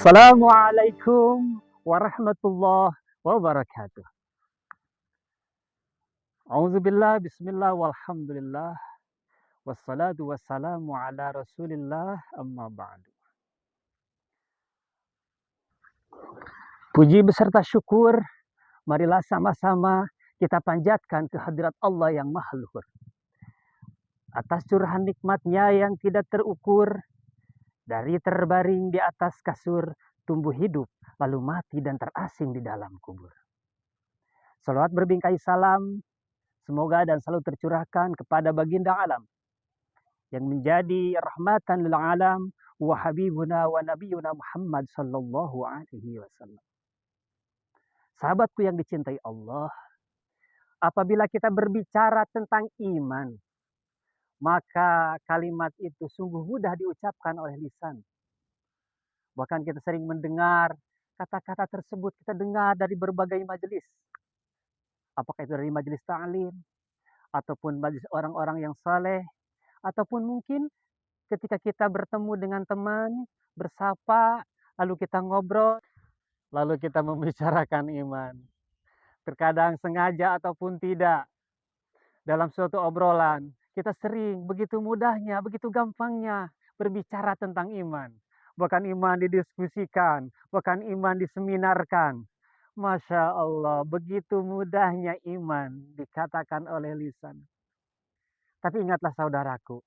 Assalamualaikum warahmatullahi wabarakatuh. Auzubillah, bismillah, walhamdulillah, wassalatu wassalamu ala rasulillah, amma ba'du. Puji beserta syukur, marilah sama-sama kita panjatkan kehadirat Allah yang maha luhur. Atas curahan nikmatnya yang tidak terukur, dari terbaring di atas kasur, tumbuh hidup, lalu mati dan terasing di dalam kubur. Salawat berbingkai salam, semoga dan selalu tercurahkan kepada baginda alam, yang menjadi rahmatan lil alam, wa habibuna wa nabiyuna Muhammad sallallahu alaihi wasallam. Sahabatku yang dicintai Allah, apabila kita berbicara tentang iman, maka kalimat itu sungguh mudah diucapkan oleh lisan. Bahkan kita sering mendengar kata-kata tersebut, kita dengar dari berbagai majelis. Apakah itu dari majelis ta'lim, ataupun majelis orang-orang yang saleh, ataupun mungkin ketika kita bertemu dengan teman, bersapa, lalu kita ngobrol, lalu kita membicarakan iman. Terkadang sengaja ataupun tidak, dalam suatu obrolan, kita sering begitu mudahnya, begitu gampangnya berbicara tentang iman. Bahkan iman didiskusikan, bahkan iman diseminarkan. Masya Allah, begitu mudahnya iman dikatakan oleh lisan. Tapi ingatlah saudaraku,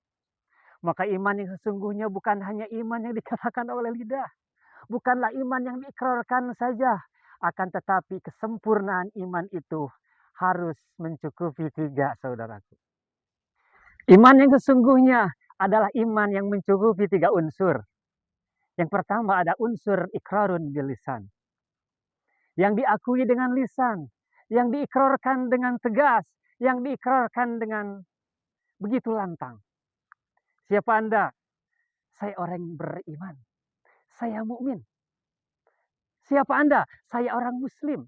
maka iman yang sesungguhnya bukan hanya iman yang dikatakan oleh lidah. Bukanlah iman yang diikrarkan saja. Akan tetapi kesempurnaan iman itu harus mencukupi 3, saudaraku. Iman yang sesungguhnya adalah iman yang mencukupi 3 unsur. Yang pertama ada unsur ikrarun bil lisan. Yang diakui dengan lisan. Yang diikrarkan dengan tegas. Yang diikrarkan dengan begitu lantang. Siapa Anda? Saya orang beriman. Saya mukmin. Siapa Anda? Saya orang muslim.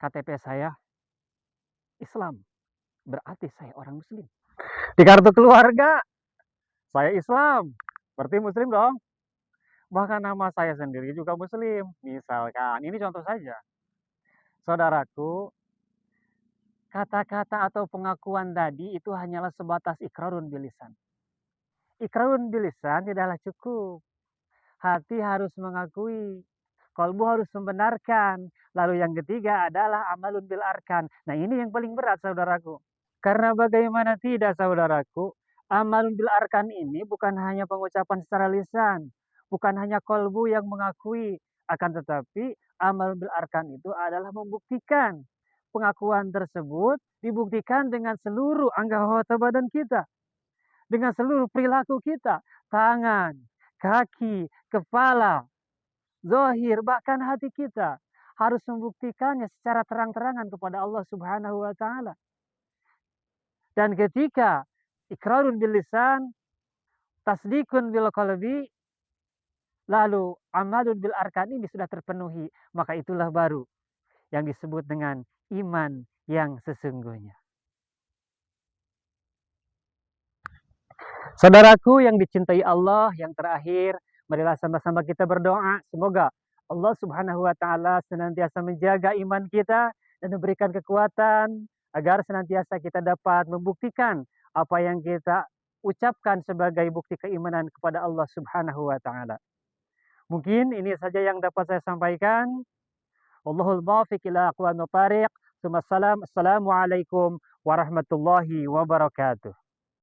KTP saya Islam. Berarti saya orang muslim. Di kartu keluarga saya Islam. Berarti muslim dong. Bahkan nama saya sendiri juga muslim. Misalkan, ini contoh saja. Saudaraku, kata-kata atau pengakuan tadi itu hanyalah sebatas ikrarun bil lisan. Ikrarun bil lisan tidaklah cukup. Hati harus mengakui, kalbu harus membenarkan. Lalu yang ketiga adalah amalun bil arkan. Nah ini yang paling berat saudaraku. Karena bagaimana tidak saudaraku, amalun bil arkan ini bukan hanya pengucapan secara lisan. Bukan hanya kalbu yang mengakui. Akan tetapi amalun bil arkan itu adalah membuktikan. Pengakuan tersebut dibuktikan dengan seluruh anggota badan kita. Dengan seluruh perilaku kita. Tangan, kaki, kepala, zahir, bahkan hati kita harus membuktikannya secara terang-terangan kepada Allah Subhanahu wa taala. Dan ketika ikrarun bil lisan, tasdikun bil qalbi, lalu amalun bil arkan ini sudah terpenuhi, maka itulah baru yang disebut dengan iman yang sesungguhnya. Saudaraku yang dicintai Allah, yang terakhir, marilah sama-sama kita berdoa. Semoga Allah Subhanahu wa taala senantiasa menjaga iman kita dan memberikan kekuatan agar senantiasa kita dapat membuktikan apa yang kita ucapkan sebagai bukti keimanan kepada Allah Subhanahu wa taala. Mungkin ini saja yang dapat saya sampaikan. Wallahul muwaffiq ila aqwamit thariq. Assalamualaikum warahmatullahi wabarakatuh.